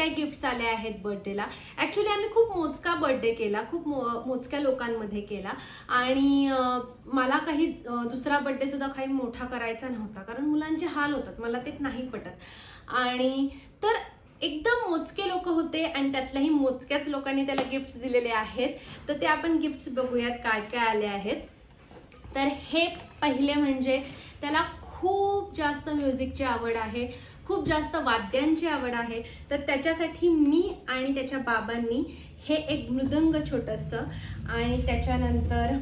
काय गिफ्ट्स आले आहेत बर्थडेला. ॲक्च्युली आम्ही खूप मोजका बर्थडे केला, खूप मोजक्या लोकांमध्ये केला आणि मला काही दुसरा बर्थडे सुद्धा काही मोठा करायचा नव्हता, कारण मुलांचे हाल होतात, मला ते नाही पटत. आणि तर एकदम मोजके लोक होते आणि त्यातल्याही मोजक्याच लोकांनी त्याला गिफ्ट्स दिलेले आहेत. तर ते आपण गिफ्ट्स बघूयात काय काय आले आहेत. तर हे पहिले म्हणजे त्याला खूप जास्त म्युझिकची आवड आहे, खूप जास्त वाद्यांची आवड आहे. तर त्याच्यासाठी मी आणि त्याच्या बाबांनी हे एक मृदंग छोटंसं आणि त्याच्यानंतर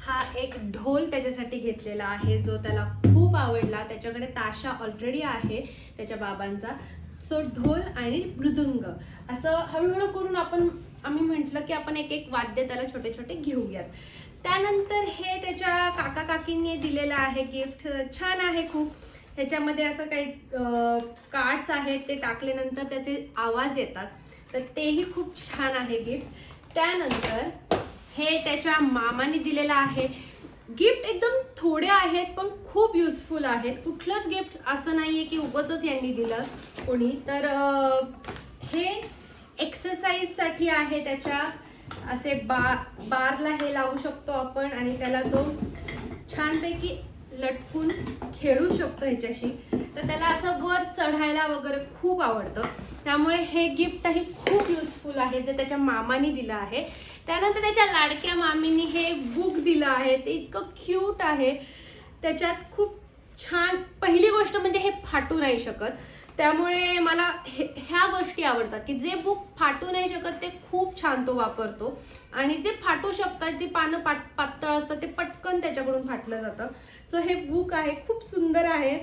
हा एक ढोल त्याच्यासाठी घेतलेला आहे जो त्याला खूप आवडला. त्याच्याकडे ताशा ऑलरेडी आहे त्याच्या बाबांचा. सो ढोल आणि मृदुंग असं हळूहळू करून आम्ही म्हटलं की आपण एक एक वाद्य त्याला छोटे छोटे घेऊयात. त्यानंतर हे त्याच्या काका काकींनी दिलेलं आहे गिफ्ट. छान आहे खूप. ह्याच्यामध्ये असं काही कार्ड्स आहेत, ते टाकल्यानंतर त्याचे आवाज येतात, तर तेही खूप छान आहे गिफ्ट. त्यानंतर हे त्याच्या मामाने दिलेलं आहे गिफ्ट. एकदम थोडे आहेत पण खूप युजफुल आहेत. कुठलंच गिफ्ट असं नाहीये की उगाचच यांनी दिलं कोणी. तर हे एक्सरसाइजसाठी आहे. त्याच्या असे बारला हे लावू शकतो आपण आणि त्याला तो छानपैकी लटकून खेळू शकतो ह्याच्याशी. तर त्याला असं वर चढायला वगैरे खूप आवडतं, त्यामुळे हे गिफ्टही खूप युजफुल आहे जे त्याच्या मामाने दिलं आहे. त्यानंतर त्याच्या लाडक्या मामीनी हे बुक दिलं आहे. ते इतकं क्यूट आहे. त्याच्यात खूप छान, पहिली गोष्ट म्हणजे हे फाटू नाही शकत, त्यामुळे मला ह्या गोष्टी आवडतात की जे बुक फाटू नाही शकत ते खूप छान तो वापरतो. आणि जे फाटू शकतात, जे पानं पातळ असतात ते पटकन त्याच्याकडून फाटलं जातं. सो हे बुक आहे, खूप सुंदर आहे,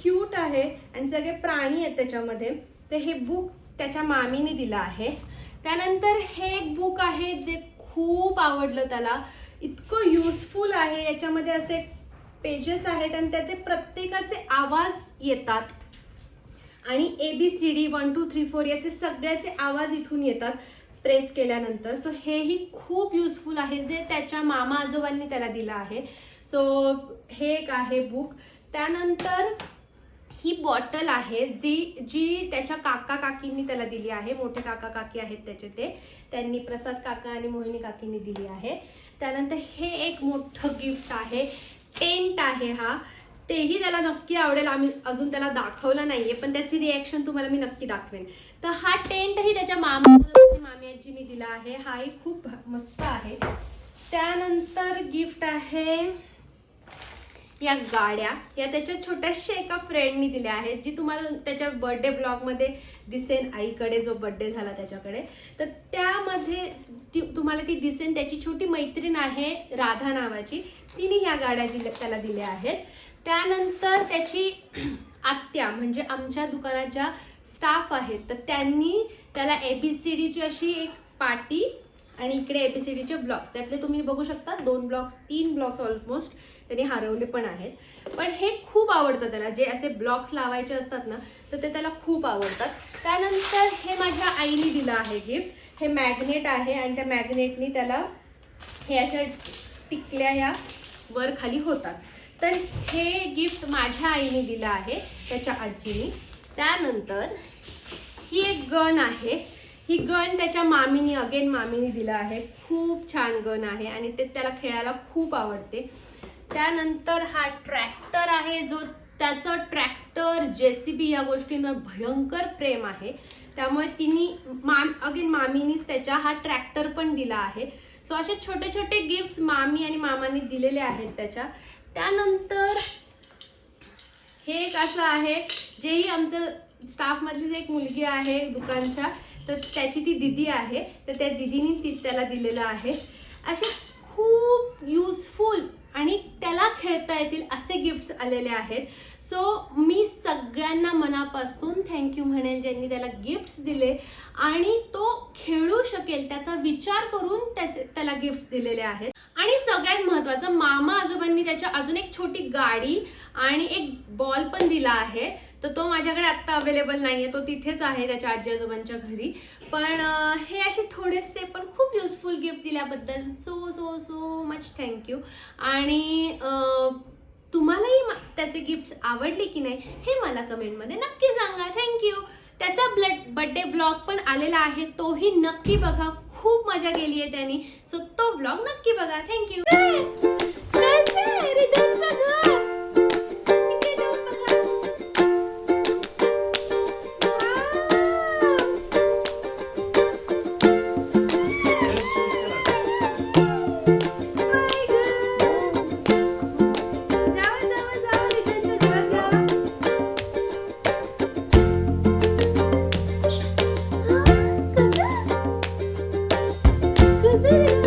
क्यूट आहे आणि सगळे प्राणी आहेत त्याच्यामध्ये. तर हे बुक त्याच्या मामीने दिलं आहे. त्यानंतर हे एक बुक आहे जे खूप आवडलं त्याला. इतकं युजफुल आहे. याच्यामध्ये असे पेजेस आहेत आणि त्याचे प्रत्येकाचे आवाज येतात आणि ABCD 1 2 3 4 याचे सगळ्याचे आवाज इथून येतात प्रेस केल्यानंतर. सो हेही खूप युजफुल आहे जे त्याच्या मामा आजोबांनी त्याला दिलं आहे. सो हे एक आहे बुक. त्यानंतर ही बॉटल आहे जी त्याच्या काका काकींनी त्याला दिली आहे. मोठे काका काकी आहेत त्याचे, त्यांनी प्रसाद काका आणि मोहिनी काकींनी दिली आहे. त्यानंतर हे एक मोठं गिफ्ट आहे, टेंट आहे हा. तेही त्याला नक्की आवडेल. आम्ही अजून त्याला दाखवलं नाहीये पण त्याची रिॲक्शन तुम्हाला मी नक्की दाखवेन. तर हा टेंटही त्याच्या मामी आजींनी दिला आहे. हाही खूप मस्त आहे. त्यानंतर गिफ्ट आहे या गाड्या. या त्याच्या छोट्याशा एका फ्रेंडनी दिल्या आहेत, जी तुम्हाला त्याच्या बर्थडे ब्लॉगमध्ये दिसेन. आईकडे जो बर्थडे झाला त्याच्याकडे, तर त्यामध्ये तुम्हाला ती दिसेन. त्याची छोटी मैत्रीण आहे राधा नावाची, तिने ह्या गाड्या त्याला दिल्या आहेत. त्यानंतर त्याची आत्या म्हणजे आमच्या दुकानात ज्या स्टाफ आहेत, तर त्यांनी त्याला ABCDची अशी एक पाटी आणि इकडे ABCDचे ब्लॉक्स, त्यातले तुम्ही बघू शकता 2 ब्लॉक्स 3 ब्लॉक्स ऑलमोस्ट त्यांनी हरवले पण आहेत. पण हे खूप आवडतं त्याला, जे असे ब्लॉक्स लावायचे असतात ना, तर ते त्याला खूप आवडतात. त्यानंतर हे माझ्या आईने दिलं आहे गिफ्ट. हे मॅग्नेट आहे आणि त्या मॅग्नेटनी त्याला हे अशा टिकल्या ह्या वर खाली होतात. तर हे गिफ्ट माझ्या आईने दिलं आहे त्याच्या आजीनी. त्यानंतर ही एक गन आहे. ही गन त्याच्या मामीनी दिलं आहे. खूप छान गन आहे आणि ते त्याला खेळायला खूप आवडते. त्यानंतर हा ट्रॅक्टर आहे, जो त्याचं ट्रॅक्टर JCB या गोष्टींवर भयंकर प्रेम आहे, त्यामुळे तिने मामीनीच त्याच्या हा ट्रॅक्टर पण दिला आहे. सो असे छोटे छोटे गिफ्ट्स मामी आणि मामांनी दिलेले आहेत त्याच्या. त्यानंतर हे एक असं आहे, जेही आमचं स्टाफमधलीच एक मुलगी आहे दुकानच्या, तर त्याची ती दीदी आहे, तर त्या दीदीने त्याला दिलेलं आहे. असे खूप युजफुल आणि त्याला खेळता येतील असे गिफ्ट्स आलेले आहेत. सो मी सगळ्यांना मनापासून थँक्यू म्हणेल ज्यांनी त्याला गिफ्ट्स दिले आणि तो खेळू शकेल त्याचा विचार करून त्याला गिफ्ट्स दिलेले आहेत. आणि सगळ्यात महत्त्वाचं, मामा आजोबांनी त्याच्या अजून एक छोटी गाडी आणि एक बॉल पण दिला आहे. तर तो माझ्याकडे आत्ता अवेलेबल नाहीये, तो तिथेच आहे त्याच्या आजी आजोबांच्या घरी. पण हे असे थोडेसे पण खूप युजफुल गिफ्ट दिल्याबद्दल so so so much thank you. आणि तुम्हालाही त्याचे गिफ्ट्स आवडले की नाही हे मला कमेंटमध्ये नक्की सांगा. थँक्यू. त्याचा बर्थडे व्लॉग पण आलेला आहे, तोही नक्की बघा. खूप मजा केली आहे त्यांनी. सो तो व्लॉग नक्की बघा. थँक्यू. Cause